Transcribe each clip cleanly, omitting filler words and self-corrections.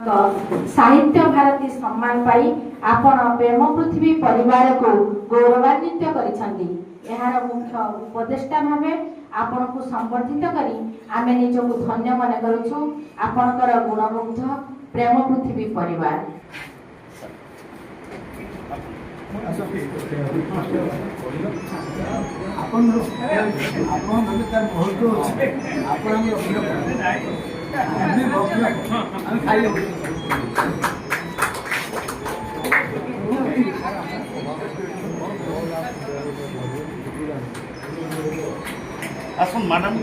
साहित्य भारती सम्मान पाई आपण प्रेम पृथ्वी परिवार को गौरवान्वित करिसंदी। एहार मुख्य उपदेष्टा भावे आपण को संबर्धित करी आमे निजको धन्य मन करूछु। आपणकर गुणमुग्ध प्रेम पृथ्वी परिवार আসুন ম্যাডাম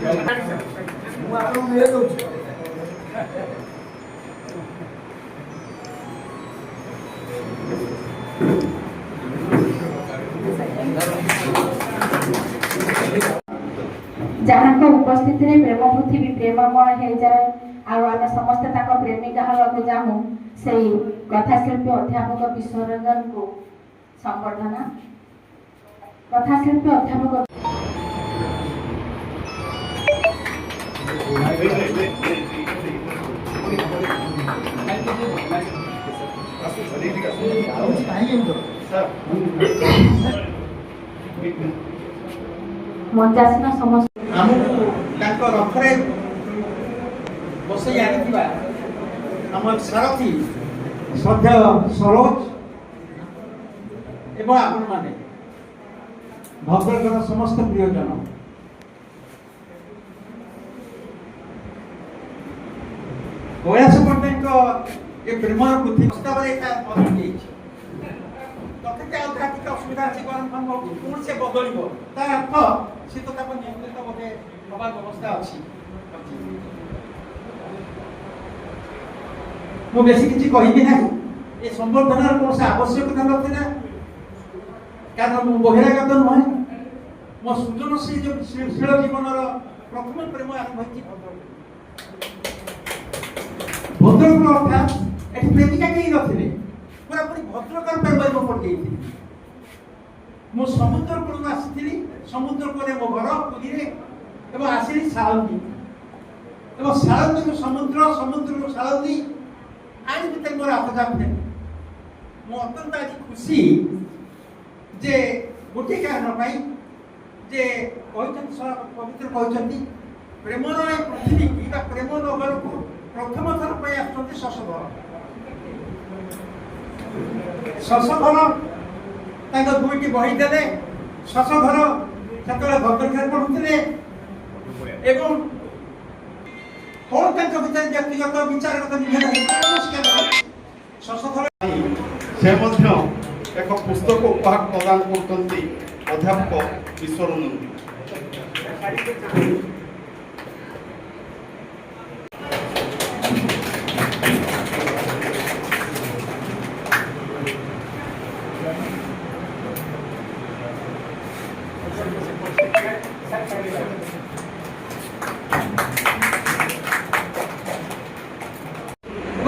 जहाँ को उपस्थिति रे प्रेम पृथ्वी प्रेममय हो जाए आम समस्त प्रेमिका हवा जाऊँ से कथाशिल्पी अध्यापक विश्वरंजन को संबर्धना। कथाशिल्पी अध्यापक मंचासीन समस्त रथरे बसई आनी आम सारथी श्रद्धा सरोज एवं आपण माने भद्रकर समस्त प्रियजन कैलाश पंडित ये प्रेमर पृथ्वी प्रस्ताव आध्यात्मिक असुविधा अच्छी कौन से बदल तार अर्थ सी तो नियंत्रित गोटे हवा व्यवस्था अच्छी मु बेसी किसी कहबी ना ये संबर्धनार कौन आवश्यकता ना कारण मु बहिरागत नुहे मो सृजनशील जीवन प्रथम प्रेम आरंभ भद्रक अर्थात ये प्रेमिका कहीं नथिले पूरा पूरी भद्रकर प्रेम पड़ गई मु समुद्र कूल आसी समुद्र कूल मो घर पुरी एवं आसली सालंदी एवं सालंदी समुद्र समुद्र सालंदी आज भीतर मोर आत्मजात है मु अत्यंत आज खुशी जे गोटे कारण जे पवित्र कहते प्रेमर पृथ्वी की प्रेम नगर को प्रथम थर पर आसुँच शशधर दुईटी बही देले शशधर से भद्रक पढ़ुते एवं कौन भर व्यक्तिगत विचारगत शशधर से एक पुस्तक उपहार प्रदान करते अध्यापक विश्वरंजन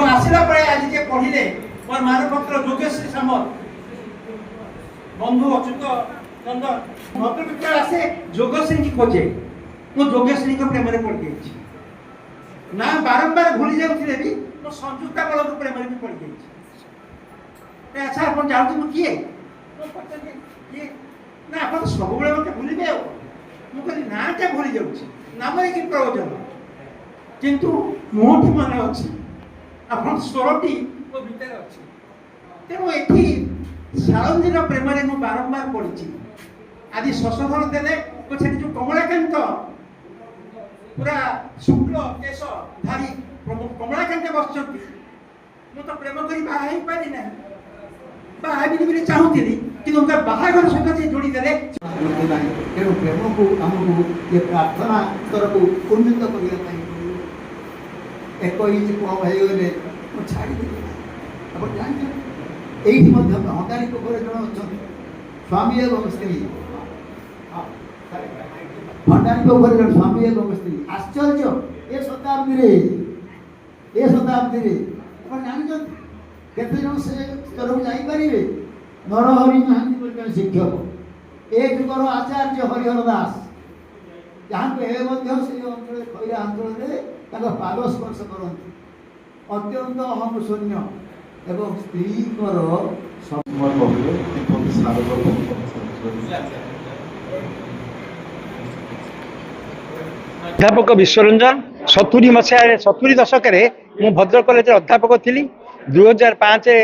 आसला आज जे पढ़े मोर मानपत्र योगेश्री सामल बंधु अच्युत नंदन भद्र विद्यालय आसे योगश्री की खोजे मो योगश्री प्रेम पड़ गई ना बारंबार भूली जाऊे भी मो संयुक्ता बल प्रेम भी पड़ गई। अच्छा आप जानते किए ना आप सब मत भूलिए मुझे नाटा भूली जाऊँ नाम कि प्रयोजन किंतु मोठी मन अच्छी आप स्वरटी मो भीतर अच्छी तेणु ये सालंदी प्रेम मुझे बारंबार पढ़ी आज शशधर देले से जो कमलाकांत पूरा शुक्ल केश धारी कमलाकांत बस मु तो प्रेम कर बाहर पारि ना बाहर चाहूली कि बाहागर सहित जोड़ी देले तेणु प्रेम को आमको ये प्रार्थना स्तर को उन्नत करने एक इंच कम हो छाड़ी आप जानते ये भंडारी पोखर जन अच्छा स्वामी एवं स्त्री भंडारी पोखर जन स्वामी एवं स्त्री आश्चर्य ए शताब्दी आप जानते केते जन से स्तर को जापारे नरहरि महांती शिक्षक ए जुगर आचार्य हरिहर दास जहाँ को ए अंचल खैरा अंचल पाद स्पर्श करते ଅତ୍ୟନ୍ତ ଅହମ ଶୂନ୍ୟ ଏବଂ ସ୍ତ୍ରୀଙ୍କର ସମୟ କହିଲେ କିପରି ସାରଗର୍ଭ ଅଧ୍ୟାପକ ବିଶ୍ୱରଞ୍ଜନ 70 ଦଶକରେ ମୁଁ ଭଦ୍ରକ କଲେଜରେ ଅଧ୍ୟାପକ ଥିଲି। 2005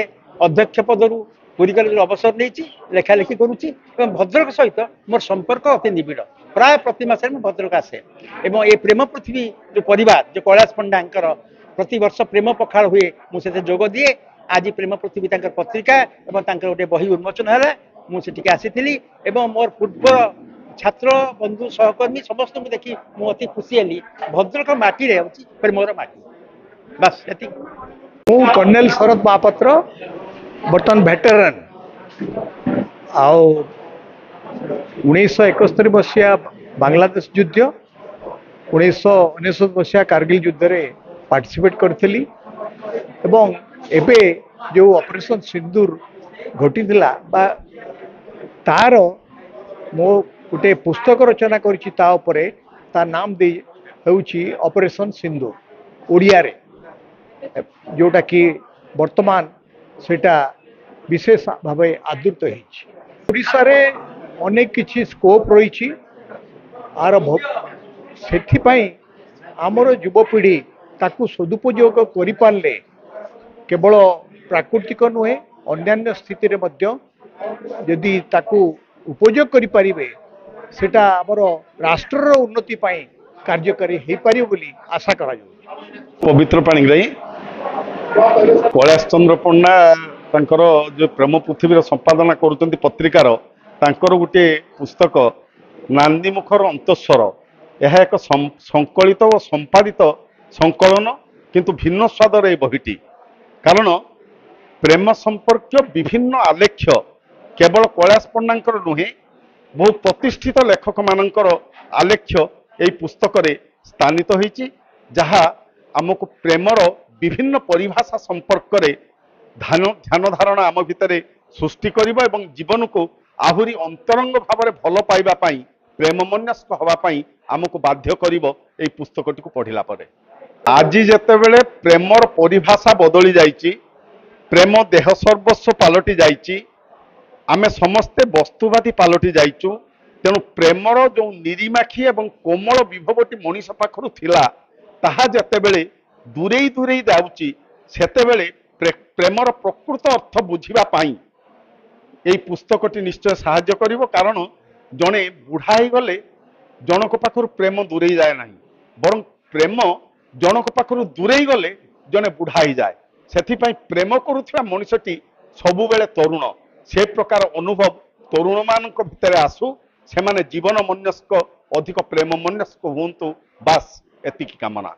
ଅଧ୍ୟକ୍ଷ ପଦରୁ ପୁରୀ କଲେଜରୁ ଅବସର ନେଇଛି, ଲେଖାଲେଖି କରୁଛି ଏବଂ ଭଦ୍ରକ ସହିତ ମୋର ସମ୍ପର୍କ ଅତି ନିବିଡ଼। ପ୍ରାୟ ପ୍ରତି ମାସରେ ମୁଁ ଭଦ୍ରକ ଆସେ ଏବଂ ଏ ପ୍ରେମ ପୃଥିବୀ ଯେଉଁ ପରିବାର, ଯେଉଁ କୈଳାସ ପଣ୍ଡାଙ୍କର ପ୍ରତିବର୍ଷ ପ୍ରେମ ପଖାଳ ହୁଏ, ମୁଁ ସେଥିରେ ଯୋଗ ଦିଏ। ଆଜି ପ୍ରେମ ପୃଥିବୀ ତାଙ୍କର ପତ୍ରିକା ଏବଂ ତାଙ୍କର ଗୋଟେ ବହି ଉନ୍ମୋଚନ ହେଲା, ମୁଁ ସେଠିକି ଆସିଥିଲି ଏବଂ ମୋର ପୂର୍ବ ଛାତ୍ର ବନ୍ଧୁ ସହକର୍ମୀ ସମସ୍ତଙ୍କୁ ଦେଖି ମୁଁ ଅତି ଖୁସି ହେଲି। ଭଦ୍ରକ ମାଟିରେ ହେଉଛି ପ୍ରେମର ମାଟି। ବାସ୍ ଏତିକି। ମୁଁ କର୍ଣ୍ଣେଲ ଶରତ ମହାପାତ୍ର, ବର୍ତ୍ତମାନ ଭେଟରାନ୍। ଆଉ 1971 ମସିହା ବାଂଲାଦେଶ ଯୁଦ୍ଧ, 1999 ମସିହା କାର୍ଗିଲ ଯୁଦ୍ଧରେ ପାର୍ଟିସିପେଟ୍ କରିଥିଲି ଏବଂ ଏବେ ଯେଉଁ ଅପରେସନ୍ ସିନ୍ଦୁର ଘଟିଥିଲା ବା ତାର ମୁଁ ଗୋଟେ ପୁସ୍ତକ ରଚନା କରିଛି ତା ଉପରେ, ତା ନାମ ଦେଇ ହେଉଛି ଅପରେସନ୍ ସିନ୍ଦୁର ଓଡ଼ିଆରେ, ଯେଉଁଟାକି ବର୍ତ୍ତମାନ ସେଇଟା ବିଶେଷ ଭାବେ ଆଦୃତ ହେଇଛି। ଓଡ଼ିଶାରେ ଅନେକ କିଛି ସ୍କୋପ୍ ରହିଛି ଆର ସେଥିପାଇଁ ଆମର ଯୁବପିଢ଼ି ତାକୁ ସଦୁପଯୋଗ କରିପାରିଲେ କେବଳ ପ୍ରାକୃତିକ ନୁହେଁ, ଅନ୍ୟାନ୍ୟ ସ୍ଥିତିରେ ମଧ୍ୟ ଯଦି ତାକୁ ଉପଯୋଗ କରିପାରିବେ ସେଟା ଆମର ରାଷ୍ଟ୍ରର ଉନ୍ନତି ପାଇଁ କାର୍ଯ୍ୟକାରୀ ହେଇପାରିବ ବୋଲି ଆଶା କରାଯାଉଛି। ପବିତ୍ର ପାଣିଗ୍ରାହୀ କୈଳାସ ଚନ୍ଦ୍ର ପଣ୍ଡା ତାଙ୍କର ଯେଉଁ ପ୍ରେମ ପୃଥିବୀର ସମ୍ପାଦନା କରୁଛନ୍ତି ପତ୍ରିକାର, ତାଙ୍କର ଗୋଟିଏ ପୁସ୍ତକ ନାନ୍ଦୀମୁଖର ଅନ୍ତଃସ୍ୱର। ଏହା ଏକ ସଂକଳିତ ଓ ସମ୍ପାଦିତ ସଂକଳନ, କିନ୍ତୁ ଭିନ୍ନ ସ୍ୱାଦର এই ବହିଟି। କାରଣ ପ୍ରେମ ସମ୍ପର୍କୀୟ ବିଭିନ୍ନ ଆଲେଖ୍ୟ କେବଳ କୈଳାସ ପଣ୍ଡାଙ୍କର ନୁହେଁ, ବହୁ ପ୍ରତିଷ୍ଠିତ ଲେଖକମାନଙ୍କର ଆଲେଖ୍ୟ ଏହି ପୁସ୍ତକରେ ସ୍ଥାନିତ ହୋଇଛି, ଯାହା ଆମକୁ ପ୍ରେମର ବିଭିନ୍ନ ପରିଭାଷା ସମ୍ପର୍କରେ ଧ୍ୟାନ ଧାରଣା ଆମ ଭିତରେ ସୃଷ୍ଟି କରିବ ଏବଂ ଜୀବନକୁ ଆହୁରି ଅନ୍ତରଙ୍ଗ ଭାବରେ ଭଲ ପାଇବା ପାଇଁ, ପ୍ରେମମନସ୍କ ହେବା ପାଇଁ ଆମକୁ ବାଧ୍ୟ କରିବ ଏହି ପୁସ୍ତକଟିକୁ ପଢ଼ିଲା ପରେ। ଆଜି ଯେତେବେଳେ ପ୍ରେମର ପରିଭାଷା ବଦଳି ଯାଇଛି, ପ୍ରେମ ଦେହ ସର୍ବସ୍ୱ ପାଲଟି ଯାଇଛି, ଆମେ ସମସ୍ତେ ବସ୍ତୁବାଦୀ ପାଲଟି ଯାଇଛୁ। ତେଣୁ ପ୍ରେମର ଯେଉଁ ନିରିମାଖି ଏବଂ କୋମଳ ବିଭବଟି ମଣିଷ ପାଖରୁ ଥିଲା, ତାହା ଯେତେବେଳେ ଦୂରେଇ ଦୂରେଇ ଯାଉଛି, ସେତେବେଳେ ପ୍ରେମର ପ୍ରକୃତ ଅର୍ଥ ବୁଝିବା ପାଇଁ এই ପୁସ୍ତକଟି ନିଶ୍ଚୟ ସାହାଯ୍ୟ କରିବ। କାରଣ ଜଣେ ବୁଢ଼ା ହେଇଗଲେ ଜଣକ ପାଖରୁ ପ୍ରେମ ଦୂରେଇ ଯାଏ ନାହିଁ, ବରଂ ପ୍ରେମ ଜଣକ ପାଖରୁ ଦୂରେଇ ଗଲେ ଜଣେ ବୁଢ଼ା ହେଇଯାଏ। ସେଥିପାଇଁ ପ୍ରେମ କରୁଥିବା ମଣିଷଟି ସବୁବେଳେ ତରୁଣ। ସେ ପ୍ରକାର ଅନୁଭବ ତରୁଣମାନଙ୍କ ଭିତରେ ଆସୁ, ସେମାନେ ଜୀବନ ମନସ୍କ ଅଧିକ ପ୍ରେମ ମନସ୍କ ହୁଅନ୍ତୁ, ବାସ୍ ଏତିକି କାମନା।